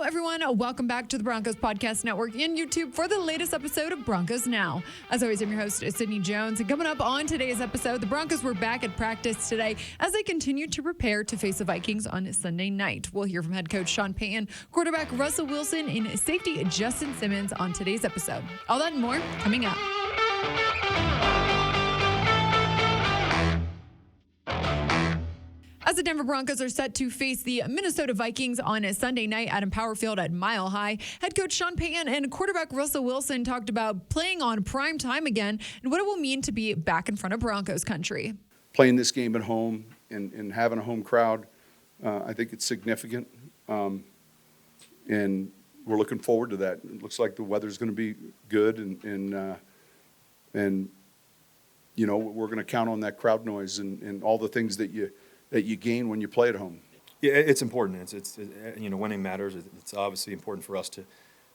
everyone. Welcome back to the Broncos Podcast Network and YouTube for the latest episode of Broncos Now. As always, I'm your host, Sydney Jones. And coming up on today's episode, the Broncos were back at practice today as they continue to prepare to face the Vikings on Sunday night. We'll hear from head coach Sean Payton, quarterback Russell Wilson, and safety Justin Simmons on today's episode. All that and more coming up. As the Denver Broncos are set to face the Minnesota Vikings on a Sunday night at Empower Field at Mile High, head coach Sean Payton and quarterback Russell Wilson talked about playing on prime time again and what it will mean to be back in front of Broncos country. Playing this game at home and having a home crowd, I think it's significant, and we're looking forward to that. It looks like the weather's going to be good, and you know, we're going to count on that crowd noise and all the things that you gain when you play at home. Yeah, it's important. It's you know, winning matters. It's obviously important for us to, you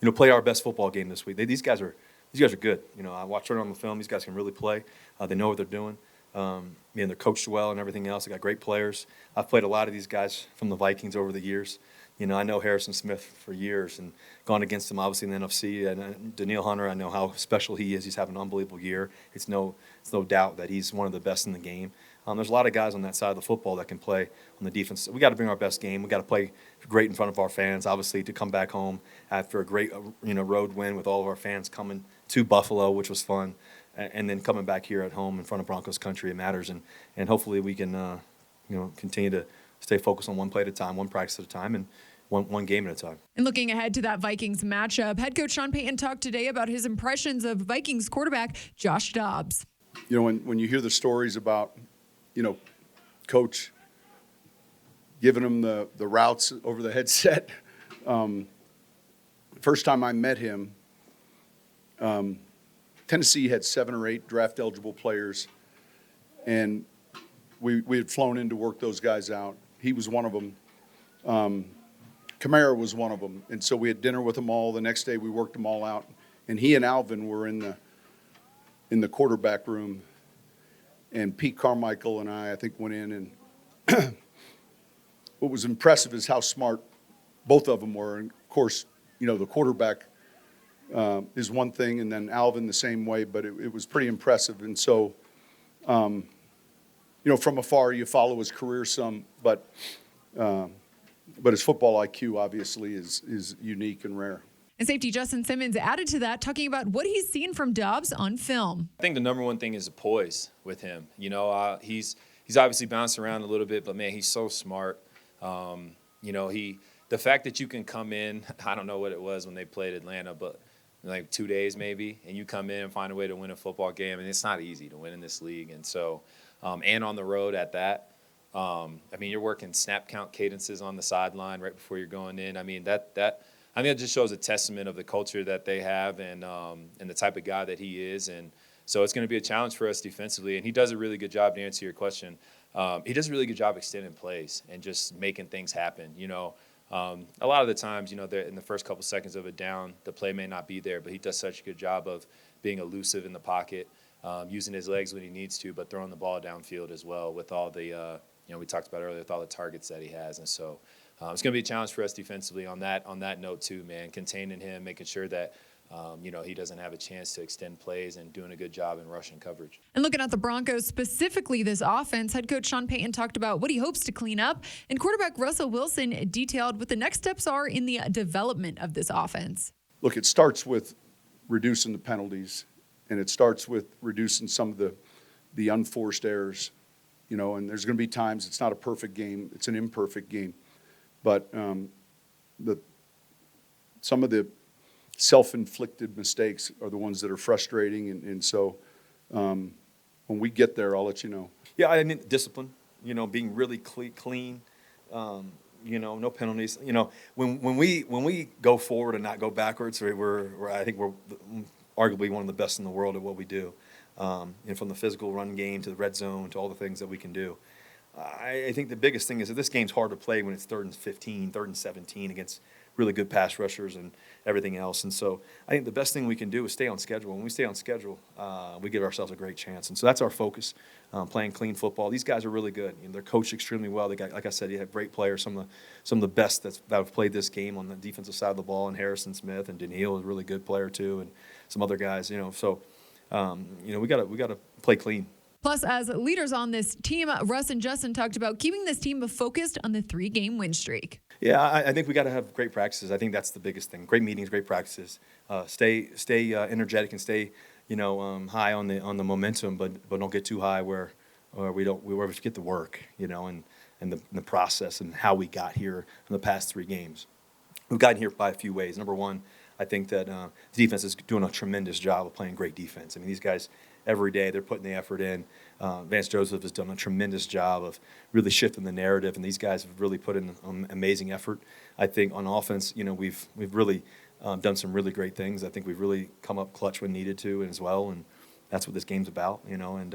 know, play our best football game this week. These guys are good. You know, I watched it on the film. These guys can really play. They know what they're doing. And they're coached well and everything else. They got great players. I've played a lot of these guys from the Vikings over the years. You know, I know Harrison Smith for years and gone against him obviously in the NFC. And Daniil Hunter, I know how special he is. He's having an unbelievable year. It's no doubt that he's one of the best in the game. There's a lot of guys on that side of the football that can play on the defense. We got to bring our best game. We got to play great in front of our fans. Obviously, to come back home after a great, road win with all of our fans coming to Buffalo, which was fun, and then coming back here at home in front of Broncos country, it matters. And hopefully we can, continue to stay focused on one play at a time, one practice at a time, and one game at a time. And looking ahead to that Vikings matchup, head coach Sean Payton talked today about his impressions of Vikings quarterback Josh Dobbs. You know, when you hear the stories about, coach giving him the routes over the headset. First time I met him, Tennessee had 7 or 8 draft-eligible players, and we had flown in to work those guys out. He was one of them. Kamara was one of them, and so we had dinner with them all. The next day we worked them all out, and he and Alvin were in the quarterback room. And Pete Carmichael and I think, went in, and what was impressive is how smart both of them were. And, of course, the quarterback is one thing, and then Alvin the same way, but it was pretty impressive. And so, from afar you follow his career some, but his football IQ obviously is unique and rare. And safety Justin Simmons added to that, talking about what he's seen from Dobbs on film. I think the number one thing is the poise with him. He's obviously bounced around a little bit, but, man, he's so smart. The fact that you can come in, I don't know what it was when they played Atlanta, but like 2 days maybe, and you come in and find a way to win a football game, and it's not easy to win in this league. And so, and on the road at that, you're working snap count cadences on the sideline right before you're going in. I think that just shows a testament of the culture that they have and the type of guy that he is. And so it's going to be a challenge for us defensively. And he does a really good job, to answer your question. He does a really good job extending plays and just making things happen. A lot of the times, in the first couple seconds of a down, the play may not be there, but he does such a good job of being elusive in the pocket, using his legs when he needs to, but throwing the ball downfield as well with all the, we talked about earlier, with all the targets that he has. And so it's going to be a challenge for us defensively on that note too, man, containing him, making sure that he doesn't have a chance to extend plays and doing a good job in rushing coverage. And looking at the Broncos, specifically this offense, head coach Sean Payton talked about what he hopes to clean up, and quarterback Russell Wilson detailed what the next steps are in the development of this offense. Look, it starts with reducing the penalties, and it starts with reducing some of the unforced errors, and there's going to be times it's not a perfect game, it's an imperfect game. But some of the self-inflicted mistakes are the ones that are frustrating, and so when we get there, I'll let you know. Yeah, discipline, being really clean, no penalties. When we go forward and not go backwards, I think we're arguably one of the best in the world at what we do. From the physical run game to the red zone to all the things that we can do. I think the biggest thing is that this game's hard to play when it's 3rd and 15, 3rd and 17 against really good pass rushers and everything else. And so I think the best thing we can do is stay on schedule. When we stay on schedule, we give ourselves a great chance. And so that's our focus, playing clean football. These guys are really good. They're coached extremely well. They got, like I said, you have great players, some of the best that have played this game on the defensive side of the ball, and Harrison Smith and Daniil is a really good player too, and some other guys. So we gotta play clean. Plus, as leaders on this team, Russ and Justin talked about keeping this team focused on the 3-game win streak. Yeah, I think we got to have great practices. I think that's the biggest thing. Great meetings, great practices. Stay energetic and stay high on the momentum, but don't get too high where we forget the work, and the process and how we got here in the past 3 games. We've gotten here by a few ways. Number one, I think that the defense is doing a tremendous job of playing great defense. I mean, these guys every day they're putting the effort in. Vance Joseph has done a tremendous job of really shifting the narrative, and these guys have really put in amazing effort. I think on offense, we've really done some really great things. I think we've really come up clutch when needed to as well, and that's what this game's about, And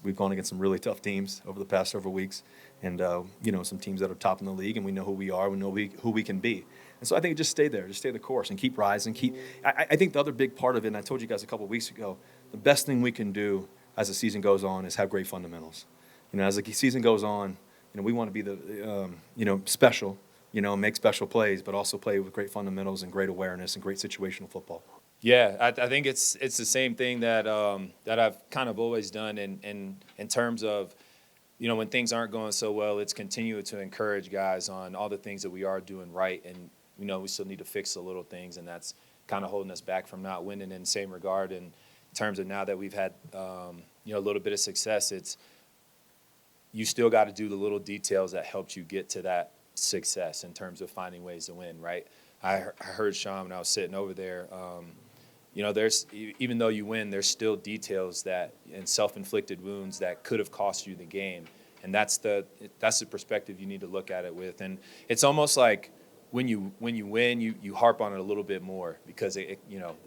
we've gone against some really tough teams over the past several weeks, and some teams that are top in the league, and we know who we are, we know who we can be. And so I think just stay there, just stay the course, and keep rising. I think the other big part of it, and I told you guys a couple of weeks ago, the best thing we can do as the season goes on is have great fundamentals. As the season goes on, we want to be the special, make special plays, but also play with great fundamentals and great awareness and great situational football. Yeah, I think it's the same thing that I've kind of always done in terms of, when things aren't going so well, it's continuing to encourage guys on all the things that we are doing right, and we still need to fix the little things, and that's kind of holding us back from not winning. In the same regard, in terms of now that we've had a little bit of success, it's you still got to do the little details that helped you get to that success in terms of finding ways to win, right? I heard Sean when I was sitting over there. There's, even though you win, there's still details and self-inflicted wounds that could have cost you the game, and that's the perspective you need to look at it with. And it's almost like when you win, you harp on it a little bit more, because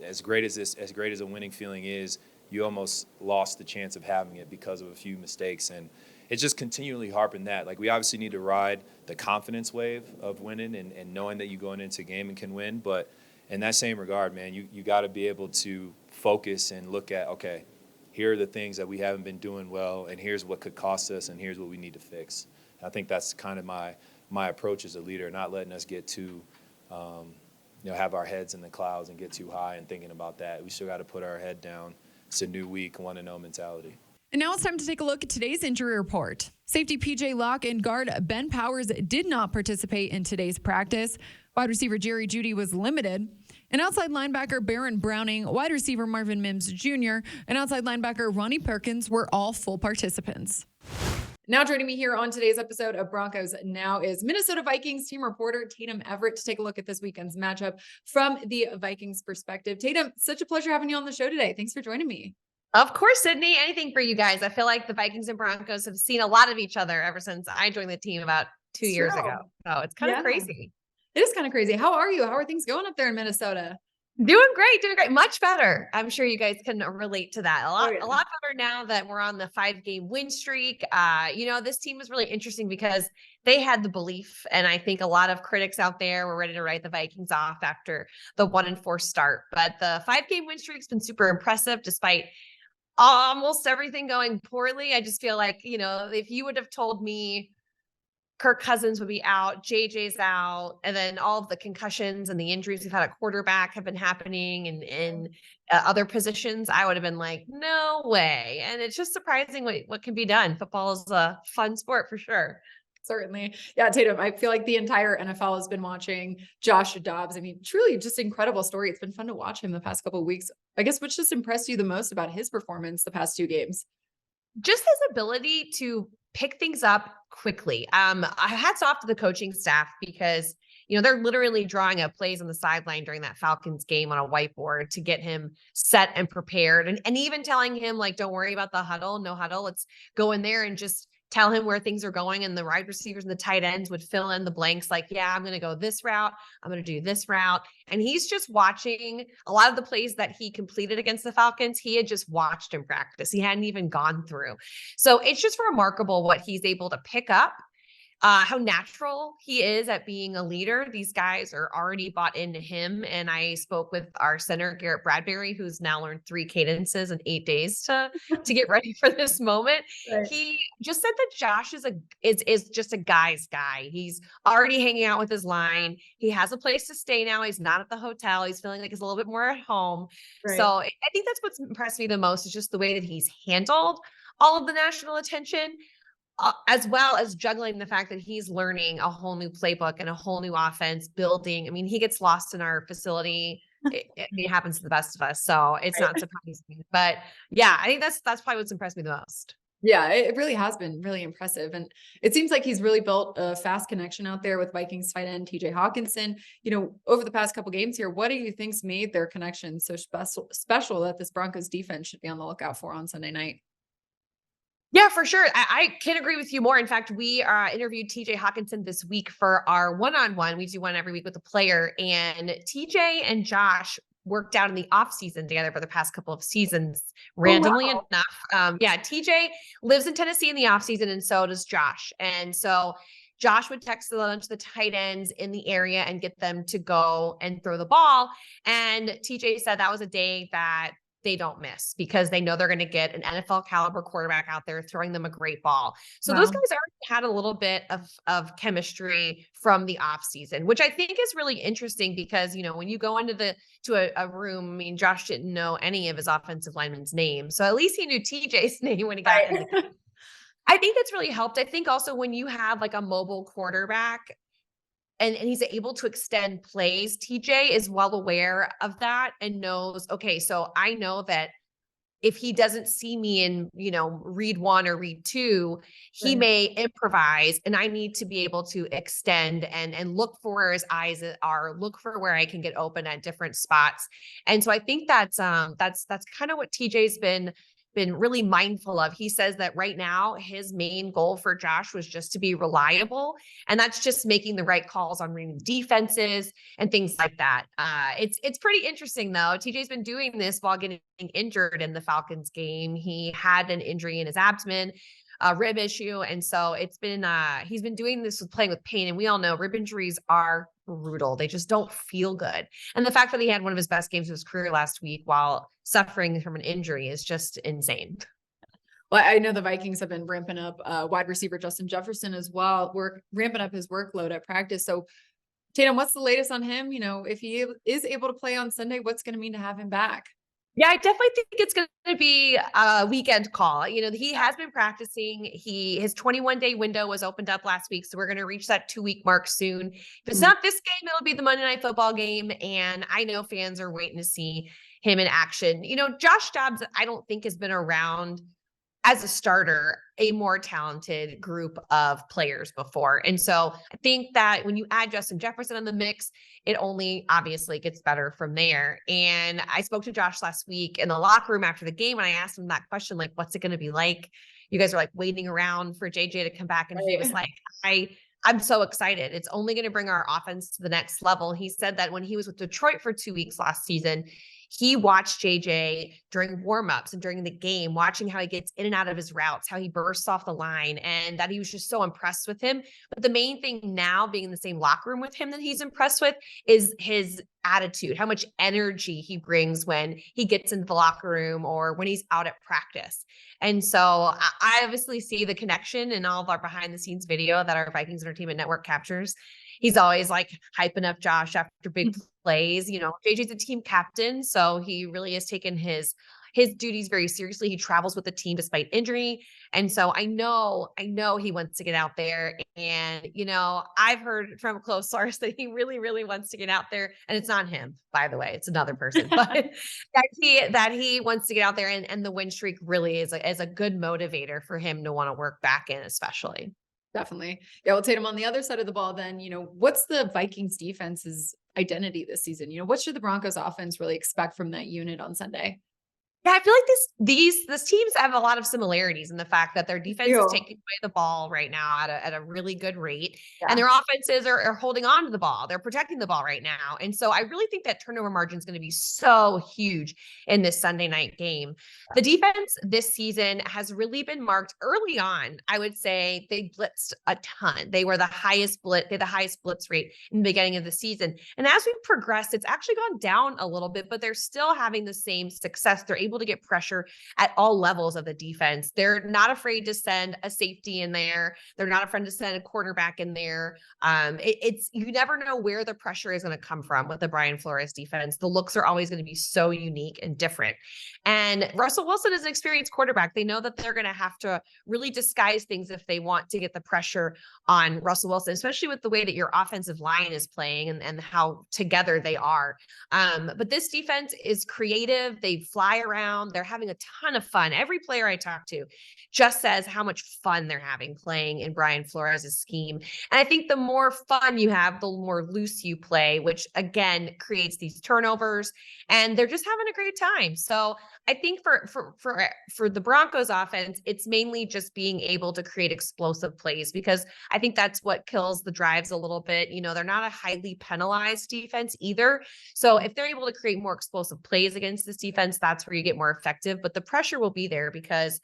as great as a winning feeling is, you almost lost the chance of having it because of a few mistakes, and it's just continually harping that. Like, we obviously need to ride the confidence wave of winning and knowing that you're going into a game and can win, but in that same regard, man, you got to be able to focus and look at, okay, here are the things that we haven't been doing well, and here's what could cost us, and here's what we need to fix. And I think that's kind of my approach as a leader, not letting us get too, have our heads in the clouds and get too high and thinking about that. We still got to put our head down. It's a new week, 1-0 mentality. And now it's time to take a look at today's injury report. Safety PJ Locke and guard Ben Powers did not participate in today's practice. Wide receiver Jerry Jeudy was limited. And outside linebacker Baron Browning, wide receiver Marvin Mims Jr., and outside linebacker Ronnie Perkins were all full participants. Now joining me here on today's episode of Broncos Now is Minnesota Vikings team reporter Tatum Everett to take a look at this weekend's matchup from the Vikings perspective. Tatum, such a pleasure having you on the show today. Thanks for joining me. Of course, Sydney, anything for you guys. I feel like the Vikings and Broncos have seen a lot of each other ever since I joined the team about 2 years ago. So it's kind of crazy. It is kind of crazy. How are you? How are things going up there in Minnesota? Doing great. Much better. I'm sure you guys can relate to that. A lot better now that we're on the 5-game win streak. This team was really interesting because they had the belief, and I think a lot of critics out there were ready to write the Vikings off after the 1-4 start. But the 5-game win streak's been super impressive despite almost everything going poorly. I just feel like, if you would have told me Kirk Cousins would be out, JJ's out, and then all of the concussions and the injuries we've had at quarterback have been happening and in other positions, I would have been like, no way. And it's just surprising what can be done. Football is a fun sport for sure. Certainly. Yeah, Tatum, I feel like the entire NFL has been watching Josh Dobbs. I mean, truly just incredible story. It's been fun to watch him the past couple of weeks. I guess which just impressed you the most about his performance the past 2 games? Just his ability to pick things up quickly. Hats off to the coaching staff because, they're literally drawing up plays on the sideline during that Falcons game on a whiteboard to get him set and prepared. And even telling him, like, don't worry about the huddle, no huddle. Let's go in there and just tell him where things are going. And the wide receivers and the tight ends would fill in the blanks. Like, yeah, I'm going to go this route. I'm going to do this route. And he's just watching a lot of the plays that he completed against the Falcons. He had just watched in practice. He hadn't even gone through. So it's just remarkable what he's able to pick up. how natural he is at being a leader. These guys are already bought into him. And I spoke with our center, Garrett Bradbury, who's now learned 3 cadences in 8 days to get ready for this moment. Right. He just said that Josh is just a guy's guy. He's already hanging out with his line. He has a place to stay now. He's not at the hotel. He's feeling like he's a little bit more at home. Right. So I think that's what's impressed me the most is just the way that he's handled all of the national attention. As well as juggling the fact that he's learning a whole new playbook and a whole new offense building. I mean, he gets lost in our facility. It happens to the best of us. So it's not surprising, but yeah, I think that's probably what's impressed me the most. Yeah, it really has been really impressive. And it seems like he's really built a fast connection out there with Vikings tight end TJ Hawkinson. Over the past couple games here, what do you think's made their connection so special that this Broncos defense should be on the lookout for on Sunday night? Yeah, for sure. I can't agree with you more. In fact, we interviewed TJ Hawkinson this week for our one-on-one. We do one every week with a player, and TJ and Josh worked out in the off season together for the past couple of seasons, randomly enough. TJ lives in Tennessee in the off season, and so does Josh. And so Josh would text a bunch of the tight ends in the area and get them to go and throw the ball. And TJ said that was a day that they don't miss because they know they're going to get an NFL caliber quarterback out there throwing them a great ball. So those guys already had a little bit of chemistry from the off season, which I think is really interesting because, when you go into a room, I mean, Josh didn't know any of his offensive linemen's names. So at least he knew TJ's name when he got in the game. I think that's really helped. I think also when you have like a mobile quarterback, and he's able to extend plays. TJ is well aware of that and knows, okay, so I know that if he doesn't see me in, read 1 or read 2, he may improvise, and I need to be able to extend and look for where his eyes are, look for where I can get open at different spots. And so I think that's kind of what TJ's been really mindful of. He says that right now his main goal for Josh was just to be reliable. And that's just making the right calls on reading defenses and things like that. It's pretty interesting though. TJ's been doing this while getting injured in the Falcons game. He had an injury in his abdomen, a rib issue. And so it's been, he's been doing this with playing with pain. And we all know rib injuries are brutal. They just don't feel good. And the fact that he had one of his best games of his career last week while suffering from an injury is just insane. Well, I know the Vikings have been ramping up wide receiver Justin Jefferson as well. We're ramping up his workload at practice. So Tatum, what's the latest on him? If he is able to play on Sunday, what's going to mean to have him back? Yeah, I definitely think it's going to be a weekend call. He has been practicing. His 21-day window was opened up last week, so we're going to reach that 2-week mark soon. If it's not this game, it'll be the Monday Night Football game, and I know fans are waiting to see him in action. Josh Dobbs, I don't think has been around as a starter a more talented group of players before. And so I think that when you add Justin Jefferson in the mix, it only obviously gets better from there. And I spoke to Josh last week in the locker room after the game, and I asked him that question, like, what's it going to be like? You guys are like waiting around for JJ to come back. And he was like, I'm so excited. It's only going to bring our offense to the next level. He said that when he was with Detroit for 2 weeks last season, he watched JJ during warmups and during the game, watching how he gets in and out of his routes, how he bursts off the line, and that he was just so impressed with him. But the main thing now, being in the same locker room with him, that he's impressed with is his attitude, how much energy he brings when he gets into the locker room or when he's out at practice. And so I obviously see the connection in all of our behind the scenes video that our Vikings Entertainment Network captures. He's always like hyping up Josh after big plays. JJ's a team captain, so he really has taken his duties very seriously. He travels with the team despite injury. And so I know he wants to get out there. And, I've heard from a close source that he really, really wants to get out there. And it's not him, by the way, it's another person, but that he wants to get out there. And the win streak really is a good motivator for him to want to work back in, especially. Definitely. Yeah. Well, Tatum, on the other side of the ball, then, what's the Vikings defense's identity this season? What should the Broncos offense really expect from that unit on Sunday? Yeah, I feel like these teams have a lot of similarities in the fact that their defense is taking away the ball right now at a really good rate, and their offenses are holding on to the ball. They're protecting the ball right now, and so I really think that turnover margin is going to be so huge in this Sunday night game. The defense this season has really been marked early on. I would say they blitzed a ton. They were the highest blitz rate in the beginning of the season, and as we progressed, it's actually gone down a little bit, but they're still having the same success. They're able to get pressure at all levels of the defense. They're not afraid to send a safety in there. They're not afraid to send a cornerback in there. It's you never know where the pressure is going to come from with the Brian Flores defense. The looks are always going to be so unique and different. And Russell Wilson is an experienced quarterback. They know that they're going to have to really disguise things if they want to get the pressure on Russell Wilson, especially with the way that your offensive line is playing and how together they are. But this defense is creative. They fly around. They're having a ton of fun. Every player I talk to just says how much fun they're having playing in Brian Flores' scheme. And I think the more fun you have, the more loose you play, which again creates these turnovers, and they're just having a great time. So I think for the Broncos offense, it's mainly just being able to create explosive plays, because I think that's what kills the drives a little bit. You know, they're not a highly penalized defense either. So if they're able to create more explosive plays against this defense, that's where you get more effective. But the pressure will be there, because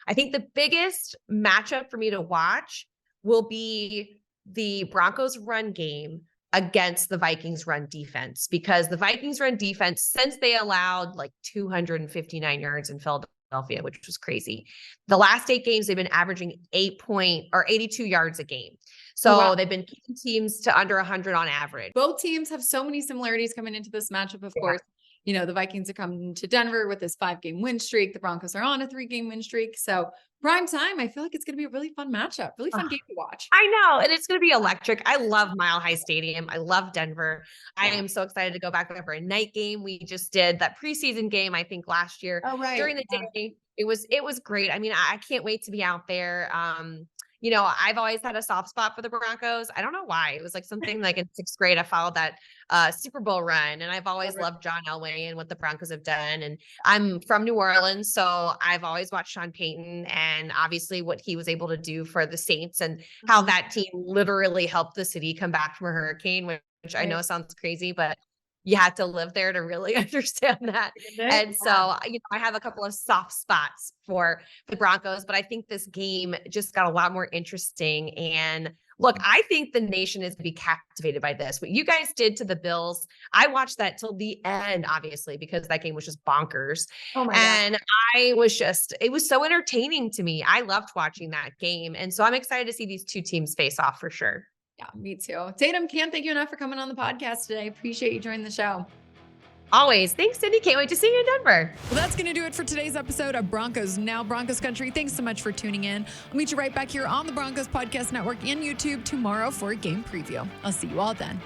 I think the biggest matchup for me to watch will be the Broncos run game against the Vikings run defense, because the Vikings run defense, since they allowed like 259 yards in Philadelphia, which was crazy, the last 8 games, they've been averaging 82 yards a game. So they've been keeping teams to under 100 on average. Both teams have so many similarities coming into this matchup, of course. You know, the Vikings are coming to Denver with this 5-game win streak. The Broncos are on a 3-game win streak. So prime time, I feel like it's going to be a really fun matchup, really fun game to watch. I know. And it's going to be electric. I love Mile High Stadium. I love Denver. I am so excited to go back there for a night game. We just did that preseason game, I think last year during the day. It was great. I mean, I can't wait to be out there. You know, I've always had a soft spot for the Broncos. I don't know why. It was like something like in 6th grade, I followed that Super Bowl run, and I've always loved John Elway and what the Broncos have done. And I'm from New Orleans, so I've always watched Sean Payton and obviously what he was able to do for the Saints and how that team literally helped the city come back from a hurricane, which I know sounds crazy, but you had to live there to really understand that. And so, you know, I have a couple of soft spots for the Broncos, but I think this game just got a lot more interesting. And look, I think the nation is going to be captivated by this. What you guys did to the Bills, I watched that till the end, obviously, because that game was just bonkers. And it was so entertaining to me. I loved watching that game. And so I'm excited to see these two teams face off for sure. Yeah, me too. Tatum, can't thank you enough for coming on the podcast today. Appreciate you joining the show. Always. Thanks, Cindy. Can't wait to see you in Denver. Well, that's going to do it for today's episode of Broncos Now, Broncos Country. Thanks so much for tuning in. I'll meet you right back here on the Broncos Podcast Network and YouTube tomorrow for a game preview. I'll see you all then.